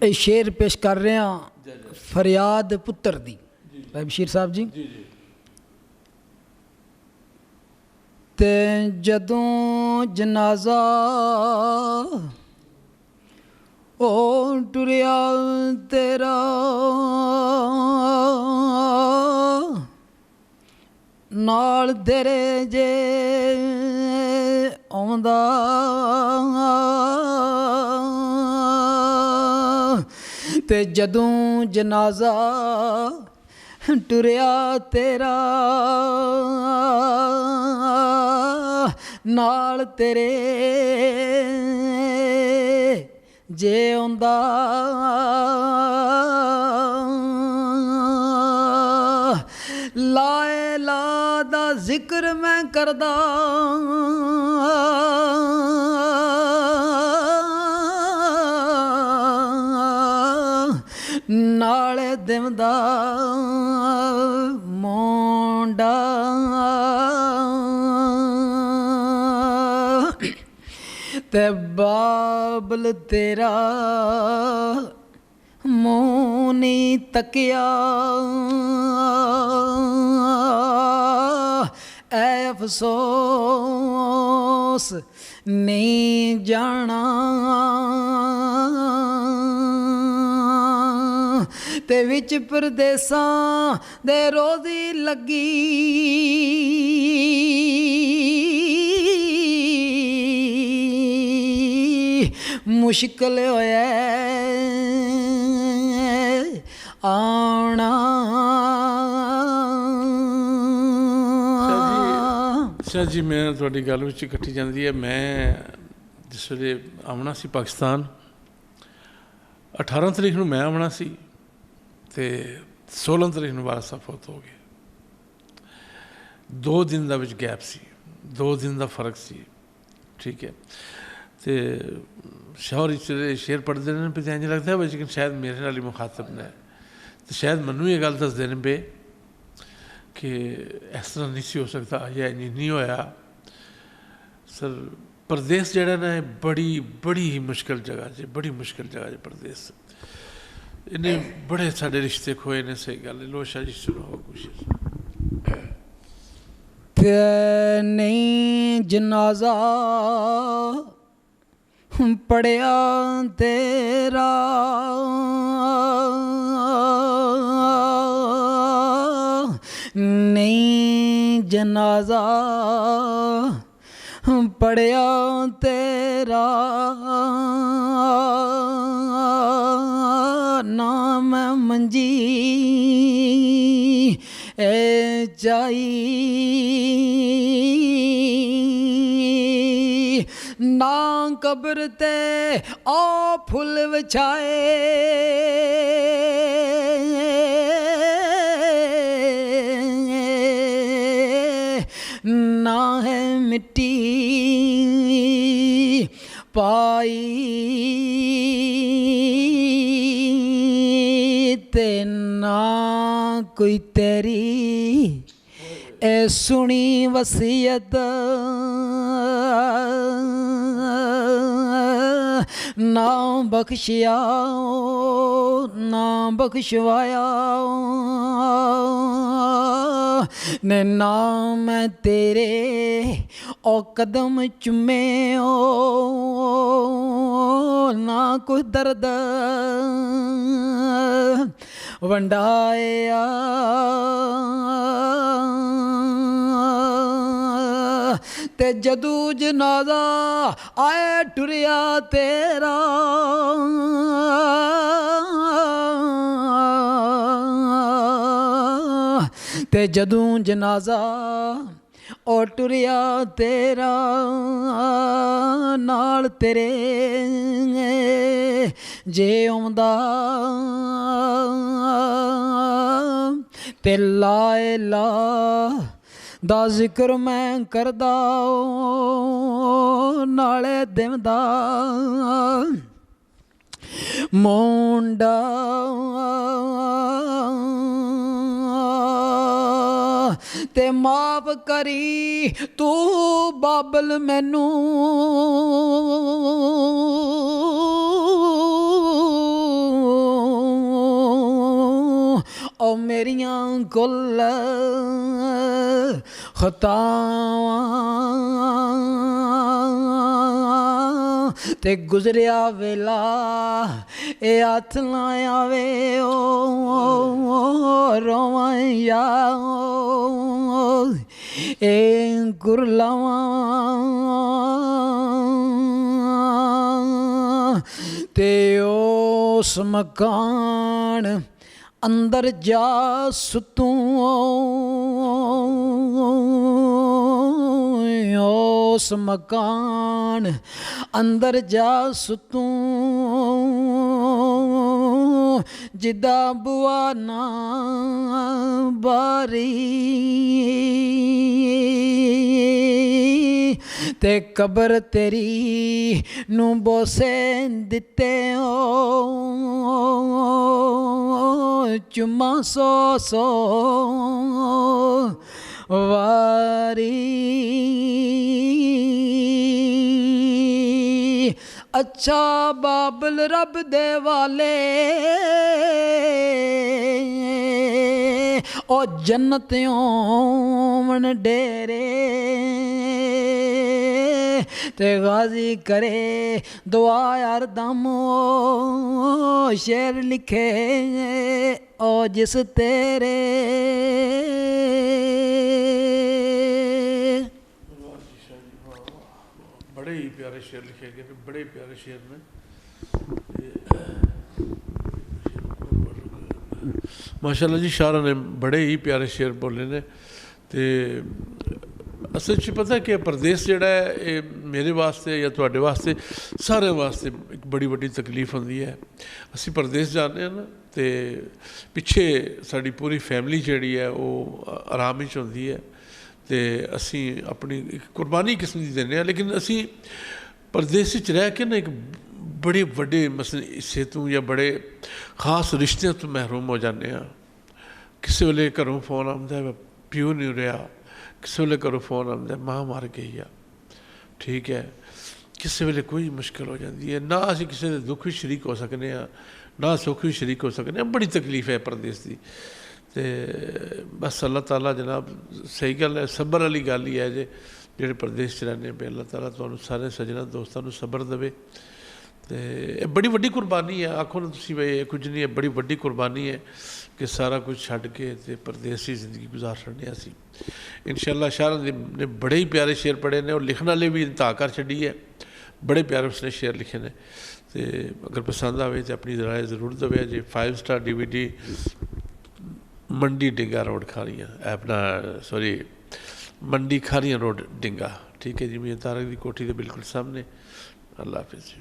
ਇਹ ਸ਼ੇਰ ਪੇਸ਼ ਕਰ ਰਿਹਾ ਫਰਿਆਦ ਪੁੱਤਰ ਦੀ। ਭਾਈ ਬਸ਼ੀਰ ਸਾਹਿਬ ਜੀ। ਤੇ ਜਦੋਂ ਜਨਾਜ਼ਾ ਉਹ ਟੁਰਿਆ ਤੇਰਾ ਨਾਲ ਤੇਰੇ ਜੇ ਆਉਂਦਾ ਤੇ ਜਦੋਂ ਜਨਾਜ਼ਾ ਟੁਰਿਆ ਤੇਰਾ ਨਾਲ ਤੇਰੇ ਜੇ ਆਉਂਦਾ ਲਾ ਇਲਾਹਾ ਦਾ ਜ਼ਿਕਰ ਮੈਂ ਕਰਦਾ ਨਾਲੇ ਦਿੰਦਾ ਮੋਂਡਾ ਤੇ ਬਾਬਲ ਤੇਰਾ ਮੂੰਹ ਨੀ ਤੱਕਿਆ ਐ ਅਫਸੋਸ ਨਹੀਂ ਜਾਣਾ ਤੇ ਵਿੱਚ ਪਰਦੇਸਾਂ ਦੇ ਰੋਜ਼ੀ ਲੱਗੀ ਮੁਸ਼ਕਿਲ ਹੋਇਆ ਆਉਣਾ। ਸ਼ਾਹ ਜੀ ਮੈਂ ਤੁਹਾਡੀ ਗੱਲ ਵਿੱਚ ਇਕੱਠੀ ਜਾਂਦੀ ਹੈ। ਮੈਂ ਜਿਸ ਵੇਲੇ ਆਉਣਾ ਸੀ ਪਾਕਿਸਤਾਨ 18 ਤਰੀਕ ਨੂੰ ਮੈਂ ਆਉਣਾ ਸੀ ਅਤੇ 16 ਤਰੀਕ ਨੂੰ ਵਾਰਸ ਸਾਹਿਬ ਫੌਤ ਹੋ ਗਏ। 2 ਦਿਨ ਦਾ ਵਿੱਚ ਗੈਪ ਸੀ, 2 ਦਿਨ ਦਾ ਫਰਕ ਸੀ। ਠੀਕ ਹੈ। ਅਤੇ ਸ਼ੌਹਰ ਸ਼ੇਰ ਪੜ੍ਹਦੇ ਨੇ ਪਤਾ ਇੰਝ ਲੱਗਦਾ ਵਾ ਲੇਕਿਨ ਸ਼ਾਇਦ ਮੇਰੇ ਨਾਲ ਹੀ ਮੁਖਾਤਬ ਨੇ ਅਤੇ ਸ਼ਾਇਦ ਮੈਨੂੰ ਇਹ ਗੱਲ ਦੱਸਦੇ ਨੇ ਪਏ ਕਿ ਇਸ ਤਰ੍ਹਾਂ ਨਹੀਂ ਸੀ ਹੋ ਸਕਦਾ ਜਾਂ ਨਹੀਂ ਹੋਇਆ। ਸਰ ਪ੍ਰਦੇਸ ਜਿਹੜਾ ਨਾ ਇਹ ਬੜੀ ਹੀ ਮੁਸ਼ਕਿਲ ਜਗ੍ਹਾ ਜੇ, ਬੜੀ ਮੁਸ਼ਕਿਲ ਜਗ੍ਹਾ ਜੇ ਪ੍ਰਦੇਸ। ਇਹਨੇ ਬੜੇ ਸਾਡੇ ਰਿਸ਼ਤੇ ਖੋਏ ਨੇ। ਸਹੀ ਗੱਲ ਹੈ। ਲੋ ਸ਼ਾਹ ਜੀ ਸ਼ੁਰੂ ਹੋ ਕੁਛ। ਤੇ ਨਹੀਂ ਜਨਾਜ਼ਾ ਪੜਿਆ ਤੇਰਾ ਨਹੀਂ ਜਨਾਜ਼ਾ ਪੜਿਆ ਤੇਰਾ ਨਾ ਮੈਂ ਮੰਜੀ ਏ ਜਾਈ ਨਾ ਕਬਰ ਤੇ ਆ ਫੁੱਲ ਵਿਛਾਏ ਨਾ ਹੈ ਮਿੱਟੀ ਪਾਈ ਤੇ ਨਾ ਕੋਈ ਤੇਰੀ ਐ ਸੁਣੀ ਵਸੀਅਤ ਨਾ ਬਖਸ਼ਿਆ ਨਾ ਬਖਸ਼ਵਾਇਆ ਨੇ ਨਾ ਮੈਂ ਤੇਰੇ ਉਹ ਕਦਮ ਚੁੰਮੇ ਨਾ ਕੋਈ ਦਰਦ ਵੰਡਾਇਆ ਤੇ ਜਦੋਂ ਜਨਾਜ਼ਾ ਆਏ ਟੁਰਿਆ ਤੇਰਾ ਤੇ ਜਦੋਂ ਜਨਾਜ਼ਾ ਉਹ ਟੁਰਿਆ ਤੇਰਾ ਨਾਲ ਤੇਰੇ ਜੇ ਆਉਂਦਾ ਤੇ ਲਾ ਇਲਾਹਾ ਦਾ ਜ਼ਿਕਰ ਮੈਂ ਕਰਦਾ ਨਾਲੇ ਦਿੰਦਾ ਮੋਂਡਾ ਤੇ ਮਾਫ ਕਰੀ ਤੂੰ ਬਾਬਲ ਮੈਨੂੰ ओ मेरियां कुल खतावां ते गुजरिया वेला ए हथ लाया वे ओ रोवां या ए गुरलावां ते उस मकान अंदर जा सुतूं उस मकान अंदर जा सुतूं जिदा बुआ ना बारी ते कबर तेरी नू बोसे दिते ओ चुम्मा सो सो वारी अच्छा बाबल रब दे वाले ओ जन्नतियों मन डेरे ते गाजी करे दुआ यार दम शेर लिखे ओ जिस तेरे बड़े ही प्यारे शेर लिखे गए, बड़े प्यारे शेर ने माशाअल्लाह जी। शारा ने बड़े ही प्यारे शेर बोले ने। तो असल च पता कि परदेस जोड़ा है ये मेरे वास्ते या तुहाडे वास्ते सारे वास्ते एक बड़ी वड्डी तकलीफ होंदी है। असी परदेस जाने ना तो पिछे साड़ी पूरी फैमिली जिहड़ी है वो आराम विच होंदी है तो असी अपनी एक कुर्बानी किस्म की देने, लेकिन असी परदेस च रह के ना एक बड़े वड्डे मसले हिस्से तो या बड़े खास रिश्तियों तो महरूम हो जाते हैं। किसी वेले घरों फोन आंदा है प्यो नहीं रहा, किसी वेले घरों फोन आंदा है मां मर गई है, ठीक है। किसी वेले कोई मुश्किल हो जाती है, ना असी किसी के दुख भी शरीक हो सकते हैं ना सुख भी शरीक हो सकते हैं। बड़ी तकलीफ है परदेस की। तो बस अल्लाह ताला जनाब सही गल है, सबर वाली गल ही है जे जेह्ड़े परदेस च रहने पे अल्लाह ताला तुहानू सारे सजना दोस्तों को सबर देवे। तो बड़ी वड्डी कुर्बानी है, आखो ना तुसीं बई कुछ नहीं है, बड़ी वड्डी कुर्बानी है कि सारा कुछ छड्ड के ते परदेसी जिंदगी गुजार छड्डने असीं। इंशाअल्लाह शारा ने बड़े ही प्यारे शेर पढ़े ने और लिखने वाले भी इंतहा कर छड्डी है, बड़े प्यारे उसने शेर लिखे ने। तो अगर पसंद आवे तो अपनी राय जरूर देवे जी। 5 स्टार DVD मंडी डिंगा रोड खारियां अपना सॉरी मंडी खारियां रोड डिंगा, ठीक है जी। मैं तारक की कोठी के बिल्कुल सामने। अल्लाह हाफिज़ जी।